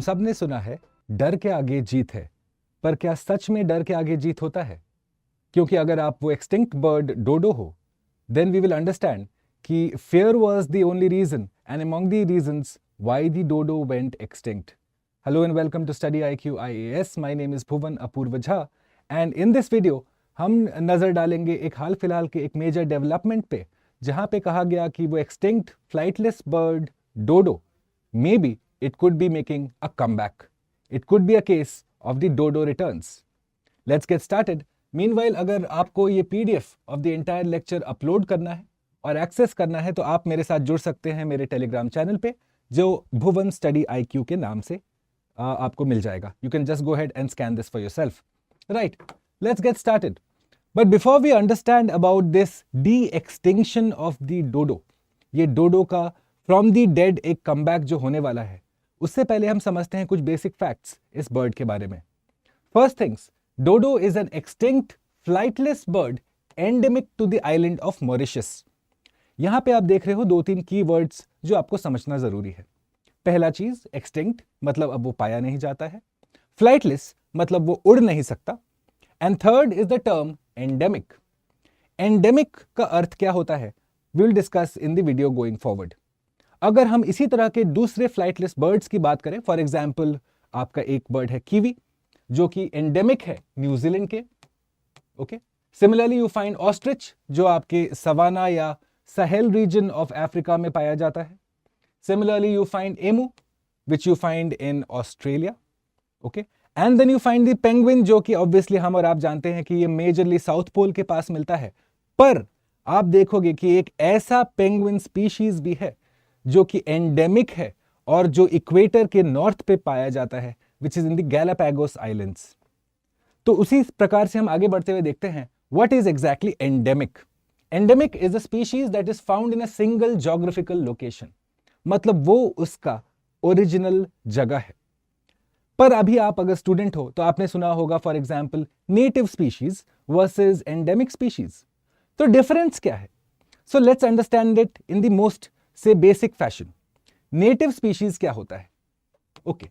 सब ने सुना है डर के आगे जीत है, पर क्या सच में डर के आगे जीत होता है? क्योंकि अगर आप वो एक्सटिंक्ट बर्ड डोडो हो, देन वी विल अंडरस्टैंड कि fear was the only reason and among the reasons why the dodo went extinct. Hello and welcome to Study IQ IAS. My name is Bhuvan Apurva Jha and in this video हम नज़र डालेंगे एक हाल फिलहाल के एक major development पे, जहाँ पे कहा गया कि वो extinct flightless bird dodo may be it could be making a comeback. It could be a case of the dodo returns. Let's get started. Meanwhile, अगर आपको ये PDF of the entire lecture upload करना है और access करना है तो आप मेरे साथ जुड़ सकते हैं मेरे टेलीग्राम चैनल पे, जो भुवन स्टडी IQ के नाम से आपको मिल जाएगा. You can just go ahead and scan this for yourself. Right, let's get started. But before we understand about this de-extinction of the dodo, ये डोडो का फ्रॉम दी डेड एक कमबैक जो होने वाला है, उससे पहले हम समझते हैं कुछ बेसिक फैक्ट्स इस बर्ड के बारे में. First things, dodo is an extinct flightless bird endemic to the island of Mauritius. यहां पे आप देख रहे हो दो तीन की वर्ड्स जो आपको समझना जरूरी है. पहला चीज, एक्सटिंक्ट मतलब अब वो पाया नहीं जाता है. फ्लाइटलेस मतलब वो उड़ नहीं सकता. And third is the term endemic. Endemic का अर्थ क्या होता है, we will discuss in the video going forward. अगर हम इसी तरह के दूसरे फ्लाइटलेस बर्ड्स की बात करें, फॉर एग्जाम्पल आपका एक बर्ड है कीवी, जो कि एंडेमिक है न्यूजीलैंड के. Okay, similarly you find ostrich, जो आपके सवाना या साहेल रीजन ऑफ अफ्रीका में पाया जाता है. Similarly you find emu, which you find in Australia. Okay, and then you find the penguin, जो कि ऑब्वियसली हम और आप जानते हैं कि ये मेजरली साउथ पोल के पास मिलता है. पर आप देखोगे कि एक ऐसा पेंगुइन स्पीशीज भी है जो कि एंडेमिक है और जो इक्वेटर के नॉर्थ पे पाया जाता है, which is in the Galapagos islands. तो उसी प्रकार से हम आगे बढ़ते हुए देखते हैं what is exactly endemic. Endemic is a species that is found in a single geographical location. मतलब वो उसका ओरिजिनल जगह है. पर अभी आप अगर स्टूडेंट हो तो आपने सुना होगा for example native species versus endemic species. तो डिफरेंस क्या है? So let's understand it in the most से बेसिक फैशन. नेटिव स्पीशीज क्या होता है? ओके,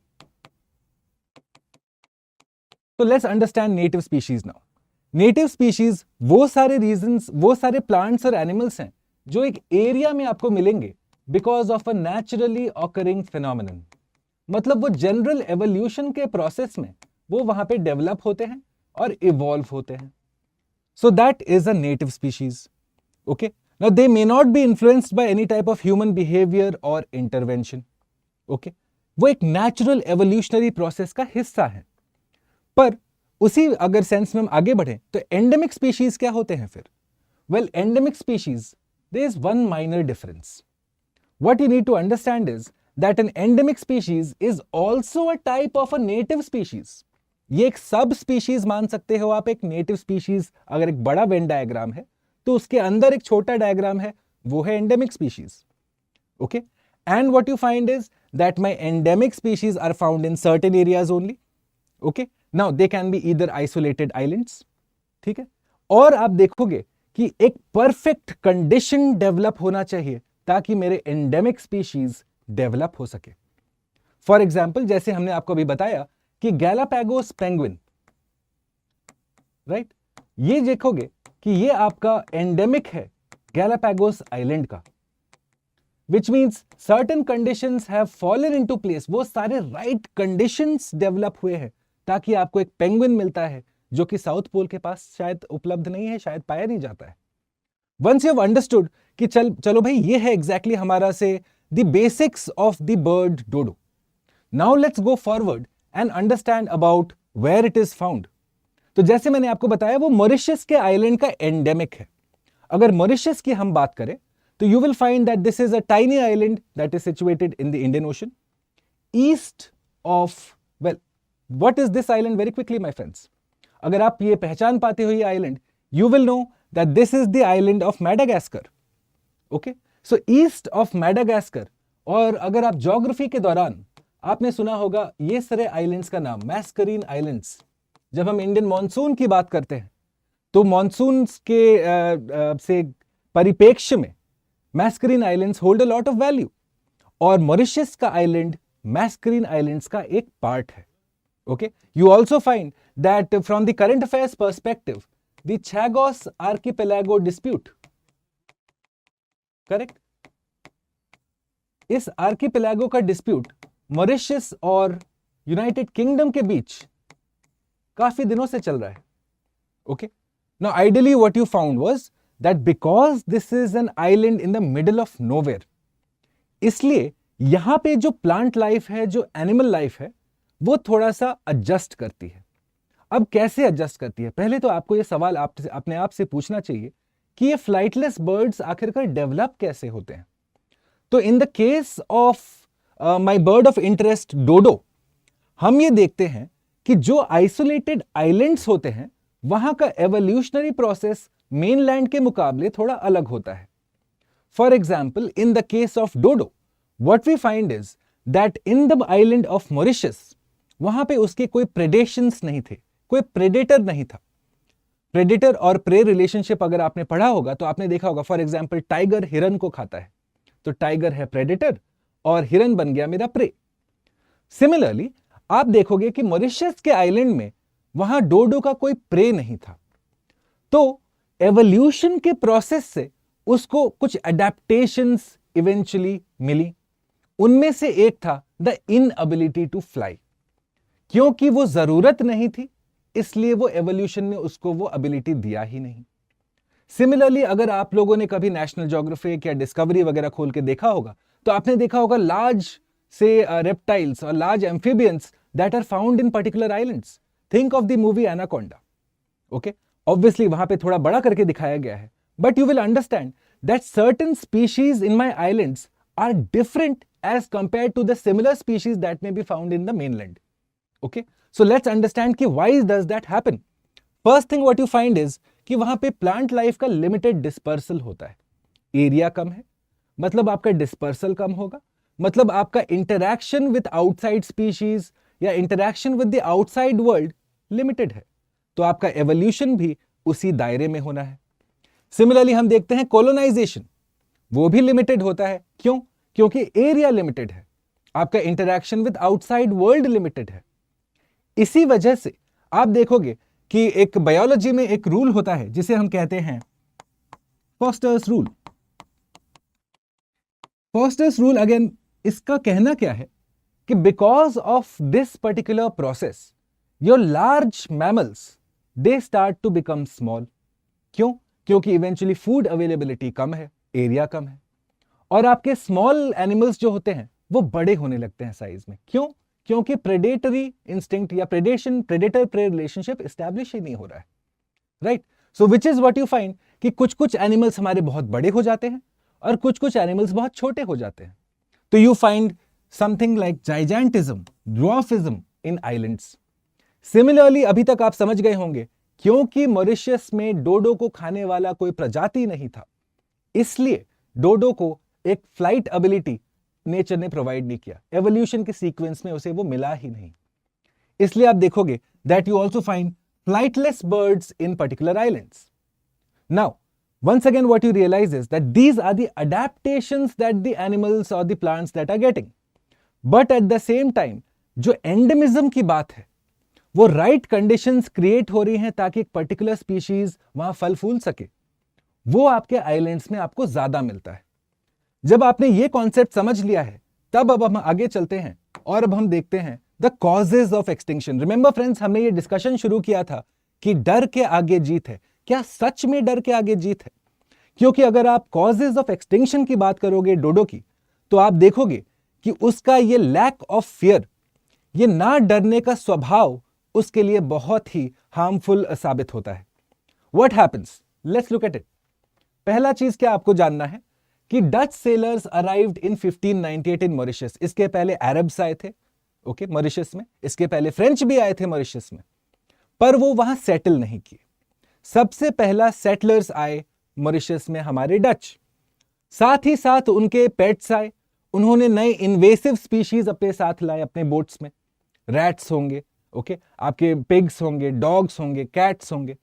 तो let's understand native species now. Native species वो सारे प्लांट्स और एनिमल्स हैं जो एक एरिया में आपको मिलेंगे because of a naturally occurring phenomenon. मतलब वो जनरल एवोल्यूशन के प्रोसेस में वो वहां पे डेवलप होते हैं और इवॉल्व होते हैं. So that is a native species. Okay, now they may not be influenced by any type of human behavior or intervention. Okay, वो एक नेचुरल एवोल्यूशनरी प्रोसेस का हिस्सा है. पर उसी अगर सेंस में हम आगे बढ़े तो एंडेमिक स्पीशीज क्या होते हैं फिर? Well, endemic species, there is one minor difference. What you need to understand is that an endemic species is also a type of a native species. ये एक सब स्पीशीज मान सकते हो आप. एक नेटिव स्पीशीज अगर एक बड़ा वेन डायग्राम है तो उसके अंदर एक छोटा डायग्राम है, वो है endemic species. Okay, and what you find is that my endemic species are found in certain areas only. Okay, now they can be either isolated islands. ठीक है, और आप देखोगे कि एक परफेक्ट कंडीशन डेवलप होना चाहिए ताकि मेरे एंडेमिक स्पीशीज डेवलप हो सके. फॉर एग्जाम्पल, जैसे हमने आपको अभी बताया कि गैलापागोस पेंगुइन, राइट, ये देखोगे कि ये आपका एंडेमिक है गैलापागोस आइलैंड का, which means certain conditions have fallen into place. वो सारे राइट कंडीशंस डेवलप हुए हैं ताकि आपको एक पेंगुइन मिलता है जो कि साउथ पोल के पास शायद उपलब्ध नहीं है, शायद पाया नहीं जाता है. वंस यू हैव अंडरस्टूड कि चलो भाई ये है एग्जैक्टली हमारा से the basics of the bird dodo. Now let's go forward and understand about where it is found. तो जैसे मैंने आपको बताया वो मॉरिशस के आइलैंड का एंडेमिक है. अगर मॉरिशस की हम बात करें तो you will find that this is a tiny island that is situated in the Indian ocean east of, well, what is this island? Very quickly my friends, अगर आप ये पहचान पाते हो ये island, you will know that this is the island of Madagascar. Okay, so east of Madagascar. और अगर आप ज्योग्राफी के दौरान आपने सुना होगा ये सारे आइलैंड्स का नाम, मैस्करीन आइलैंड्स. जब हम इंडियन मॉनसून की बात करते हैं तो मॉनसून के से परिप्रेक्ष्य में Mascarene islands hold a lot of value. और मॉरिशस का आइलैंड मैस्करीन आइलैंड्स का एक पार्ट है. Okay, you also find that from the current affairs perspective the Chagos archipelago dispute, correct, इस आर्किपेलागो का डिस्प्यूट मॉरिशस और यूनाइटेड किंगडम के बीच काफी दिनों से चल रहा है. Okay, now ideally what you found was that because this is an island in the middle of nowhere, इसलिए यहां पे जो प्लांट लाइफ है, जो एनिमल लाइफ है, वो थोड़ा सा एडजस्ट करती है. अब कैसे एडजस्ट करती है? पहले तो आपको ये सवाल अपने आप से पूछना चाहिए कि ये फ्लाइटलेस बर्ड्स आखिरकार डेवलप कैसे होते हैं. तो in the case of my bird of interest dodo, हम ये देखते हैं कि जो आइसोलेटेड आइलैंड्स होते हैं वहां का एवोल्यूशनरी प्रोसेस मेनलैंड के मुकाबले थोड़ा अलग होता है. For example, in the case of dodo, what we find is that in the island of Mauritius, वहां पे उसके कोई प्रेडेशंस नहीं थे, कोई प्रेडेटर नहीं था. प्रेडेटर और प्रे रिलेशनशिप अगर आपने पढ़ा होगा तो आपने देखा होगा, फॉर एग्जाम्पल टाइगर हिरन को खाता है, तो टाइगर है प्रेडेटर और हिरन बन गया मेरा प्रे. सिमिलरली आप देखोगे कि मॉरिशस के आइलैंड में वहां डोडो का कोई प्रे नहीं था. तो एवोल्यूशन के प्रोसेस से उसको कुछ एडेप्टेशंस इवेंचुअली मिली. उनमें से एक था द इनएबिलिटी टू फ्लाई. क्योंकि वो जरूरत नहीं थी, इसलिए वो एवोल्यूशन ने उसको वो एबिलिटी दिया ही नहीं. सिमिलरली अगर आप लोगों ने कभी नेशनल ज्योग्राफिक या डिस्कवरी वगैरह खोल के देखा होगा तो आपने देखा होगा लार्ज से रेप्टाइल्स और large amphibians that are found in particular islands. Think of the movie Anaconda. Okay, obviously वहां पे थोड़ा बड़ा करके दिखाया गया है, but you will understand that certain species in my islands are different as compared to the similar species that may be found in the mainland. Okay, so let's understand कि why does that happen. First thing what you find is कि वहां पे plant life का limited dispersal होता है. Area कम है, मतलब आपका डिस्पर्सल कम होगा, मतलब आपका इंटरैक्शन विद आउटसाइड स्पीशीज या interaction with the outside world limited है. तो आपका एवोल्यूशन भी उसी दायरे में होना है. सिमिलरली हम देखते हैं कोलोनाइजेशन, वो भी लिमिटेड होता है. क्यों? क्योंकि एरिया लिमिटेड है, आपका interaction with outside world limited है. इसी वजह से आप देखोगे कि एक बायोलॉजी में एक रूल होता है जिसे हम कहते हैं Foster's rule. Foster's rule again, इसका कहना क्या है कि because of this particular process your large mammals they start to become small. क्यों? क्योंकि इवेंचुअली फूड अवेलेबिलिटी कम है, एरिया कम है, और आपके स्मॉल एनिमल्स जो होते हैं वो बड़े होने लगते हैं साइज में. क्यों? क्योंकि प्रेडेटरी इंस्टिंक्ट या प्रेडेटर प्रे रिलेशनशिप एस्टैब्लिश ही नहीं हो रहा है. Right? So which is what you find कि कुछ कुछ एनिमल्स हमारे बहुत बड़े हो जाते हैं और कुछ कुछ एनिमल्स बहुत छोटे हो जाते हैं. तो you find something like gigantism, dwarfism in islands. Similarly अभी तक आप समझ गए होंगे, क्योंकि मॉरिशस में डोडो को खाने वाला कोई प्रजाति नहीं था, इसलिए डोडो को एक फ्लाइट एबिलिटी नेचर ने प्रोवाइड नहीं किया. एवोल्यूशन के सीक्वेंस में उसे वो मिला ही नहीं. इसलिए आप देखोगे that you also find flightless birds in particular islands. Now once again what you realize is that these are the adaptations that the animals or the plants that are getting, but at the same time जो endemism की बात है वो right conditions create हो रही हैं ताकि एक पर्टिकुलर स्पीशीज वहां फल फूल सके, वो आपके आइलैंड्स में आपको ज्यादा मिलता है. जब आपने ये कॉन्सेप्ट समझ लिया है तब अब हम आगे चलते हैं और अब हम देखते हैं the causes of extinction. Remember friends, हमने ये डिस्कशन शुरू किया था कि डर के आगे जीत है. क्या सच में डर के आगे जीत है? क्योंकि अगर आप कॉजेज ऑफ एक्सटिंक्शन की बात करोगे डोडो की, तो आप देखोगे कि उसका ये लैक ऑफ फियर, ये ना डरने का स्वभाव उसके लिए बहुत ही हार्मफुल साबित होता है. What happens? Let's look at it. पहला चीज क्या आपको जानना है कि Dutch sellers arrived in 1598 in Mauritius. इसके पहले अरब्स आए थे, ओके, मॉरिशस में. इसके पहले फ्रेंच भी आए थे मॉरिशस में, पर वो वहां सेटल नहीं किए. सबसे पहला सेटलर्स आए मॉरिशस में हमारे डच. साथ ही साथ उनके पेट्स आए. उन्होंने नए इन्वेसिव स्पीशीज अपने साथ लाए अपने बोट्स में. रैट्स होंगे, ओके, आपके पिग्स होंगे, डॉग्स होंगे, कैट्स होंगे.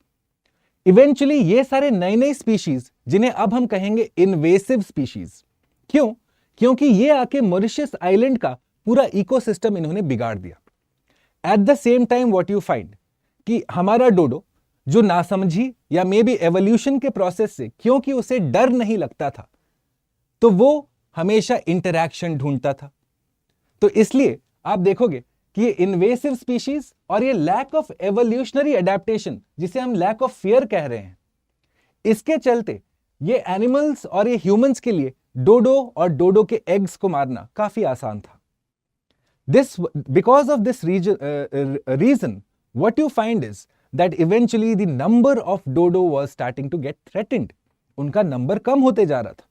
इवेंचुअली ये सारे नए नए स्पीशीज जिन्हें अब हम कहेंगे इन्वेसिव स्पीशीज. क्यों? क्योंकि ये आके मॉरिशस आइलैंड का पूरा इकोसिस्टम इन्होंने बिगाड़ दिया। At the same time what you find कि हमारा डोडो जो नासमझी या मे बी एवोल्यूशन के प्रोसेस से, क्योंकि उसे डर नहीं लगता था, तो वो हमेशा इंटरैक्शन ढूंढता था। तो इसलिए आप देखोगे कि ये इन्वेसिव स्पीशीज और ये लैक ऑफ एवोल्यूशनरी एडेप्टेशन, जिसे हम लैक ऑफ फियर कह रहे हैं, इसके चलते ये एनिमल्स और ये ह्यूमंस के लिए डोडो और डोडो के एग्स को मारना काफी आसान था। Because of this reason, what you find is that eventually the number of dodo was starting to get threatened. उनका नंबर कम होते जा रहा था।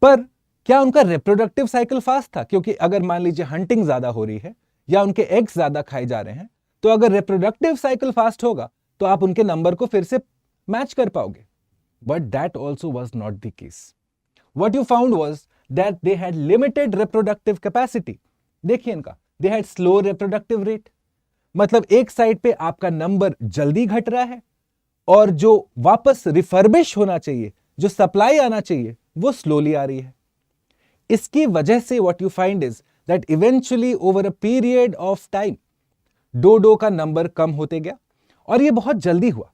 पर क्या उनका रिप्रोडक्टिव साइकिल फास्ट था? क्योंकि अगर मान लीजिए हंटिंग ज्यादा हो रही है या उनके एग्स ज्यादा खाए जा रहे हैं, तो अगर रिप्रोडक्टिव साइकिल फास्ट होगा तो आप उनके नंबर को फिर से मैच कर पाओगे। But that also was not the case. What you found was that they had limited reproductive capacity. देखिए इनका, they had slow reproductive rate, मतलब एक साइड पे आपका नंबर जल्दी घट रहा है और जो वापस रिफर्बिश होना चाहिए, जो सप्लाई आना चाहिए, वो स्लोली आ रही है। इसकी वजह से what you find is that eventually over a period of time dodo का नंबर कम होते गया और ये बहुत जल्दी हुआ।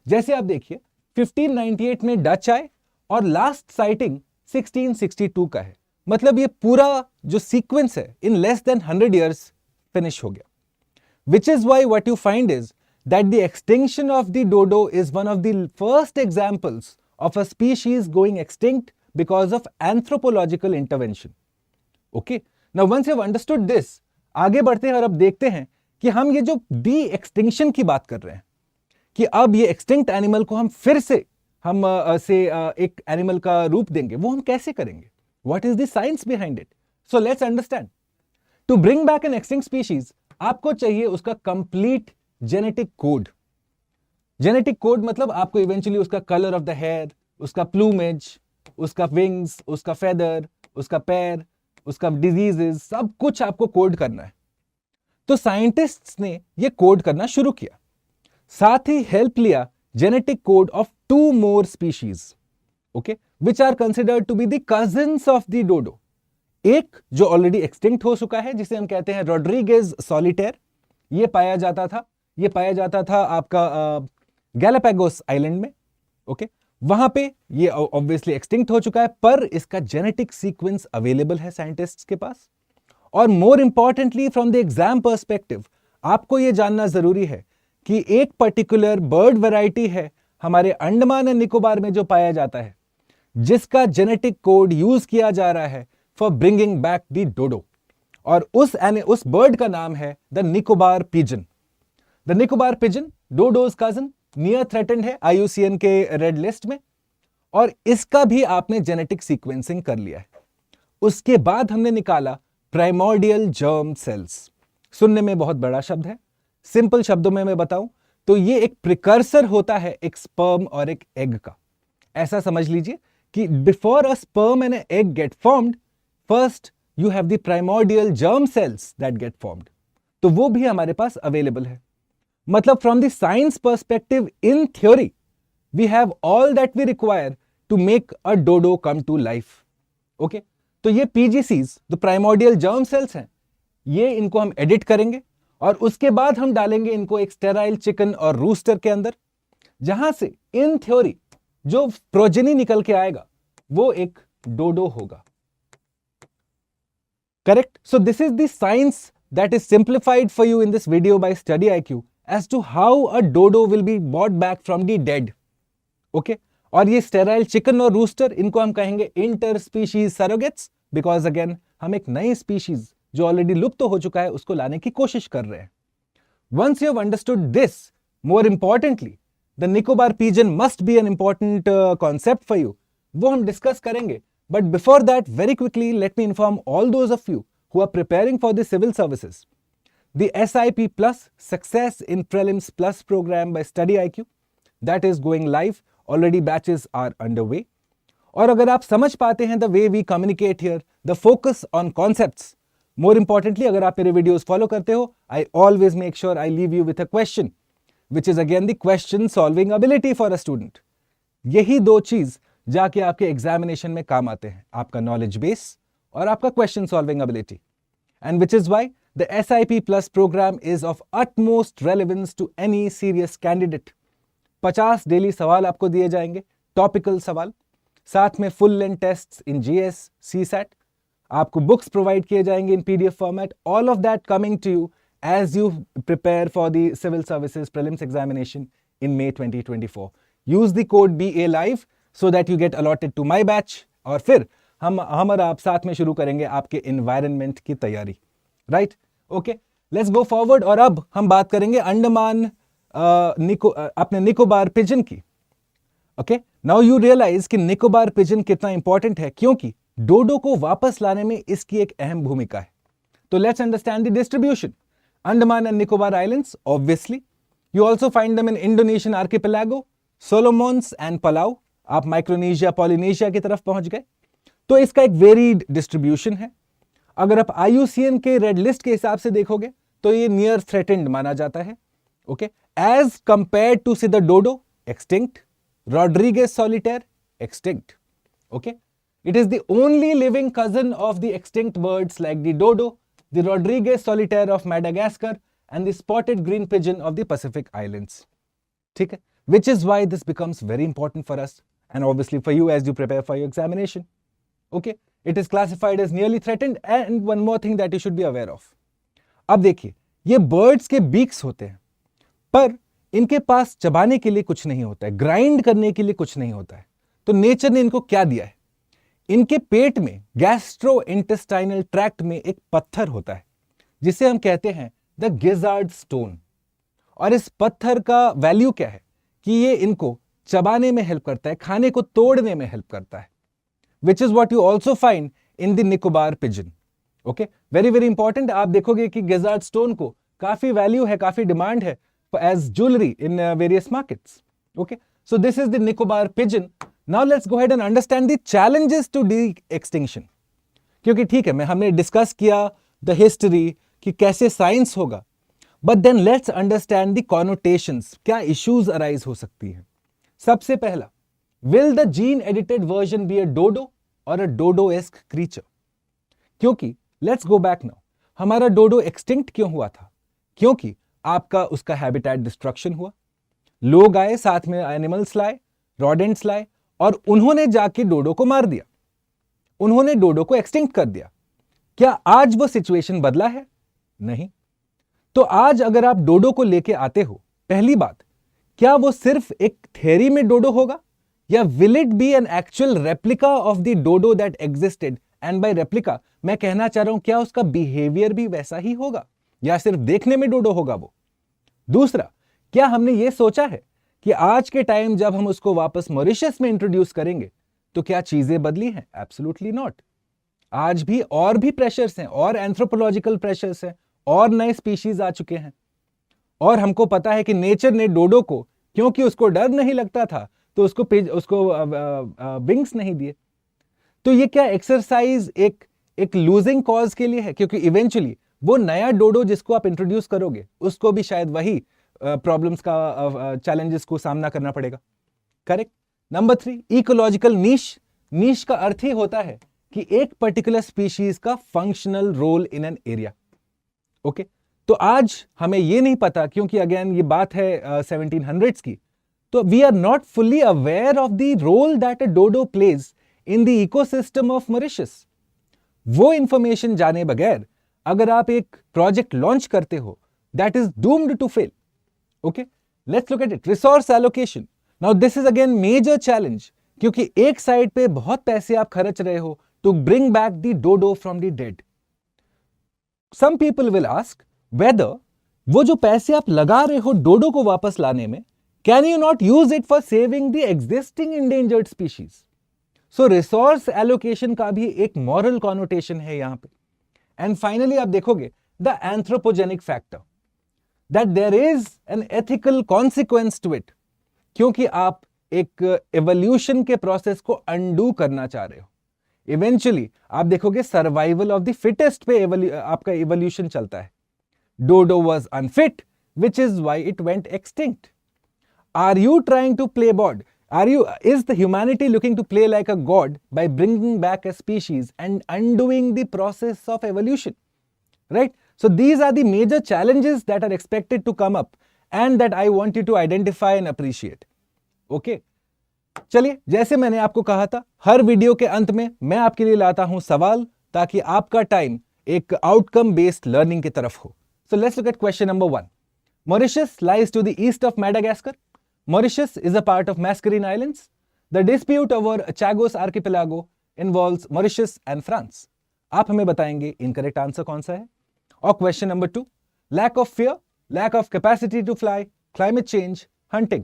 जैसे आप देखिए 1598 में डच आए और लास्ट साइटिंग 1662 का है, मतलब ये पूरा जो सीक्वेंस है in less than 100 years finish हो गया। Which is why what you find is that the extinction of the dodo is one of the first examples of a species going extinct because of anthropological intervention. Okay? Now once you have understood this, आगे बढ़ते हैं और अब देखते हैं कि हम ये जो डी एक्सटिंक्शन की बात कर रहे हैं, कि अब ये एक्सटिंक्ट एनिमल को हम फिर से एक एनिमल का रूप देंगे, वो हम कैसे करेंगे? What is the science behind it? So let's understand. To bring back an extinct species, आपको चाहिए उसका complete genetic code. Genetic code मतलब आपको इवेंचुअली उसका कलर ऑफ द हेयर, उसका प्लूमेज, उसका विंग्स, उसका फेदर, उसका पैर, उसका डिजीजेस, सब कुछ आपको कोड करना है। तो साइंटिस्ट्स ने ये कोड करना शुरू किया, साथ ही हेल्प लिया genetic code of 2 more species, okay, which are considered to be the cousins of the dodo. एक जो ऑलरेडी एक्सटिंक्ट हो चुका है, जिसे हम कहते हैं रोड्रिगेज सॉलिटेयर, ये पाया जाता था आपका गैलापागोस आइलैंड में। ओके, वहां पे ये ऑब्वियसली एक्सटिंक्ट हो चुका है, पर इसका जेनेटिक सीक्वेंस अवेलेबल है साइंटिस्ट्स के पास। और more importantly from the exam perspective, आपको ये जानना जरूरी है कि एक पर्टिकुलर बर्ड वैरायटी है हमारे अंडमान एंड निकोबार में जो पाया जाता है, जिसका जेनेटिक कोड यूज किया जा रहा है for bringing back the dodo, और उस बर्ड का नाम है the Nicobar pigeon. The Nicobar pigeon dodo's cousin, near threatened है IUCN के रेड लिस्ट में, और इसका भी आपने जेनेटिक सीक्वेंसिंग कर लिया है। उसके बाद हमने निकाला प्राइमोर्डियल जर्म सेल्स। सुनने में बहुत बड़ा शब्द है, सिंपल शब्दों में मैं बताऊं तो ये एक प्रिकर्सर होता है एक स्पर्म और एक एग का। ऐसा समझ लीजिए कि before a sperm and egg get formed, first you have the primordial germ cells that get formed. तो वो भी हमारे पास अवेलेबल है। मतलब from the science perspective, in theory we have all that we require to make a dodo come to life. Okay, तो ये PGCs जो प्राइमोर्डियल जर्म सेल्स हैं, ये इनको हम एडिट करेंगे और उसके बाद हम डालेंगे इनको एक स्टेराइल चिकन और रूस्टर के अंदर, जहां से इन थ्योरी जो प्रोजेनी निकल के आएगा वो एक डोडो होगा। Correct? So this is the science that is simplified for you in this video by Study IQ as to how a dodo will be brought back from the dead. Okay? और ये sterile chicken और rooster, इनको हम कहेंगे inter species surrogates, because again हम एक नई species जो ऑलरेडी लुप्त हो चुका है उसको लाने की कोशिश कर रहे हैं। Once you have understood this, more importantly, the Nicobar pigeon must be an important concept for you. वो हम डिस्कस करेंगे, but before that, very quickly, let me inform all those of you who are preparing for the civil services. The SIP Plus Success in Prelims Plus program by Study IQ, that is going live. Already batches are underway. और अगर आप समझ पाते हैं the way we communicate here, the focus on concepts, more importantly, अगर आप मेरे videos follow करते हो, I always make sure I leave you with a question, which is again the question solving ability for a student. यही दो चीज जाके आपके एग्जामिनेशन में काम आते हैं, आपका नॉलेज बेस और आपका question solving ability. and which is why the SIP Plus program is of utmost relevance to any serious candidate. 50 daily सवाल आपको दिए जाएंगे, टॉपिकल सवाल, साथ में full length tests in GS, CSAT, आपको बुक्स प्रोवाइड किए जाएंगे in PDF format, all of that coming to you as you prepare for the civil services prelims examination in May 2024. Use the code BA Live so that you get allotted to my batch, और फिर हम और आप साथ में शुरू करेंगे आपके environment की तैयारी, right? Okay, let's go forward. और अब हम बात करेंगे अंडमान अपने निकोबार पिजन की. Okay, now you realize कि निकोबार पिजन कितना इंपॉर्टेंट है, क्योंकि डोडो को वापस लाने में इसकी एक अहम भूमिका है. तो let's understand the distribution. Andaman and Nicobar Islands, obviously. You also find them in Indonesian archipelago, Solomons and Palau. आप माइक्रोनेशिया, पॉलिनेशिया की तरफ पहुंच गए. तो इसका एक वेरीड डिस्ट्रीब्यूशन है. अगर आप IUCN के रेड लिस्ट के हिसाब से देखोगे तो ये नियर थ्रेटेंड माना जाता है. Okay, as compared to see the dodo, extinct, Rodriguez solitaire, extinct. Okay, it is the only living cousin of the extinct birds like the dodo, the Rodriguez solitaire of Madagascar, and the spotted green pigeon of the Pacific Islands. ठीक है? Which is why this becomes very important for us and obviously for you as you prepare for your examination. Okay? It is classified as nearly threatened, and one more thing that you should be aware of. अब देखिए, ये birds के beaks होते हैं, पर इनके पास चबाने के लिए कुछ नहीं होता है, ग्राइंड करने के लिए कुछ नहीं होता है. तो नेचर ने इनको क्या दिया है? इनके पेट में गैस्ट्रो इंटेस्टाइनल ट्रैक्ट में एक पत्थर होता है जिसे हम कहते हैं द गिजार्ड स्टोन. और इस पत्थर का वैल्यू क्या है कि ये इनको चबाने में हेल्प करता है, खाने को तोड़ने में हेल्प करता है, which is what you also find in the Nicobar pigeon. Okay, very very important. आप देखोगे कि गिजार्ड स्टोन को काफी वैल्यू है, काफी डिमांड है as jewellery in various markets. Okay, so this is the Nicobar pigeon. Now let's go ahead and understand the challenges to de-extinction. क्योंकि ठीक है, हमने डिस्कस किया the history कि कैसे साइंस होगा, but then let's understand the connotations. क्या issues arise हो सकती हैं. सबसे पहला, will the gene edited version be a dodo or a dodo-esque creature? क्योंकि let's go back now. हमारा डोडो एक्सटिंक्ट क्यों हुआ था? क्योंकि आपका उसका हैबिटेट डिस्ट्रक्शन हुआ. लोग आए, साथ में एनिमल्स लाए, रॉडेंट्स लाए, और उन्होंने जाके डोडो को मार दिया, उन्होंने डोडो को एक्सटिंक्ट कर दिया. क्या आज वो सिचुएशन बदला है? नहीं. तो आज अगर आप डोडो को लेके आते हो, पहली बात, क्या वो सिर्फ एक थ्योरी में डोडो होगा, या will it be an actual replica of the dodo that existed? And by replica मैं कहना चाह रहा हूं, क्या उसका बिहेवियर भी वैसा ही होगा, या सिर्फ देखने में डोडो होगा वो? दूसरा, क्या हमने ये सोचा है कि आज के टाइम जब हम उसको वापस मॉरिशस में इंट्रोड्यूस करेंगे तो क्या चीजें बदली हैं? Absolutely not. आज भी और भी प्रेशर्स हैं, और एंथ्रोपोलॉजिकल प्रेशर्स हैं, और नए स्पीशीज आ चुके हैं. और हमको पता है कि नेचर ने डोडो को, क्योंकि उसको डर नहीं लगता था, तो उसको विंग्स नहीं दिए. तो ये क्या एक्सरसाइज एक लूजिंग कॉज के लिए है? क्योंकि इवेंचुअली वो नया डोडो जिसको आप इंट्रोड्यूस करोगे उसको भी शायद वही प्रॉब्लम्स का, चैलेंजेस को सामना करना पड़ेगा. Correct. Number 3, ecological niche. Niche का अर्थ ही होता है कि एक पर्टिकुलर स्पीशीज का functional role in an area. Okay, तो आज हमें ये नहीं पता, क्योंकि अगेन ये बात है 1700s की, तो we are not fully aware of the role that a dodo plays in the ecosystem of Mauritius. वो इंफॉर्मेशन जाने बगैर अगर आप एक प्रोजेक्ट लॉन्च करते हो, that is doomed to fail. Okay, let's look at it. Resource allocation. Now this is again major challenge, क्योंकि एक साइड पे बहुत पैसे आप खर्च रहे हो to bring back the dodo from the dead. Some people will ask whether वो जो पैसे आप लगा रहे हो डोडो को वापस लाने में, can you not use it for saving the existing endangered species? So resource allocation का भी एक moral connotation है यहां पे. And finally आप देखोगे the anthropogenic factor, that there is an ethical consequence to it, क्योंकि आप एक evolution के process को undo करना चाह रहे हो. Eventually आप देखोगे survival of the fittest पे आपका evolution चलता है. Dodo was unfit, which is why it went extinct. Are you trying to play God? Is the humanity looking to play like a god by bringing back a species and undoing the process of evolution? right? So these are the major challenges that are expected to come up and that I want you to identify and appreciate. Okay? चलिए, जैसे मैंने आपको कहा था, हर video के अंत में मैं आपके लिए लाता हूं सवाल, ताकि आपका टाइम एक आउटकम बेस्ड लर्निंग की तरफ हो. So let's look at question number 1. Mauritius lies to the east of Madagascar. Mauritius is a part of Mascarene Islands. The dispute over Chagos Archipelago involves Mauritius and France. आप हमें बताएंगे incorrect answer कौन सा है. और question number 2, lack of fear, lack of capacity to fly, climate change, hunting.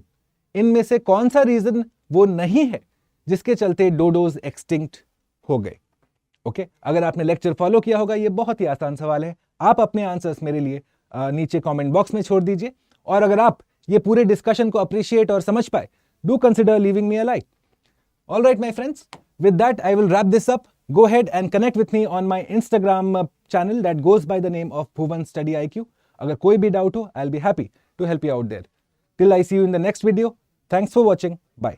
इनमें से कौन सा रीजन वो नहीं है जिसके चलते डोडोज एक्सटिंक्ट हो गए. ओके, अगर आपने लेक्चर फॉलो किया होगा, ये बहुत ही आसान सवाल है. आप अपने आंसर्स मेरे लिए नीचे कमेंट बॉक्स में छोड़ दीजिए. और अगर आप ये पूरे डिस्कशन को अप्रिशिएट और समझ पाए, do consider leaving me a like. All right my friends, with that I will wrap this up. Go ahead and connect with me on my Instagram channel that goes by the name of Bhuvan Study IQ. अगर कोई भी doubt हो, I'll be happy to help you out there. Till I see you in the next video. Thanks for watching. Bye.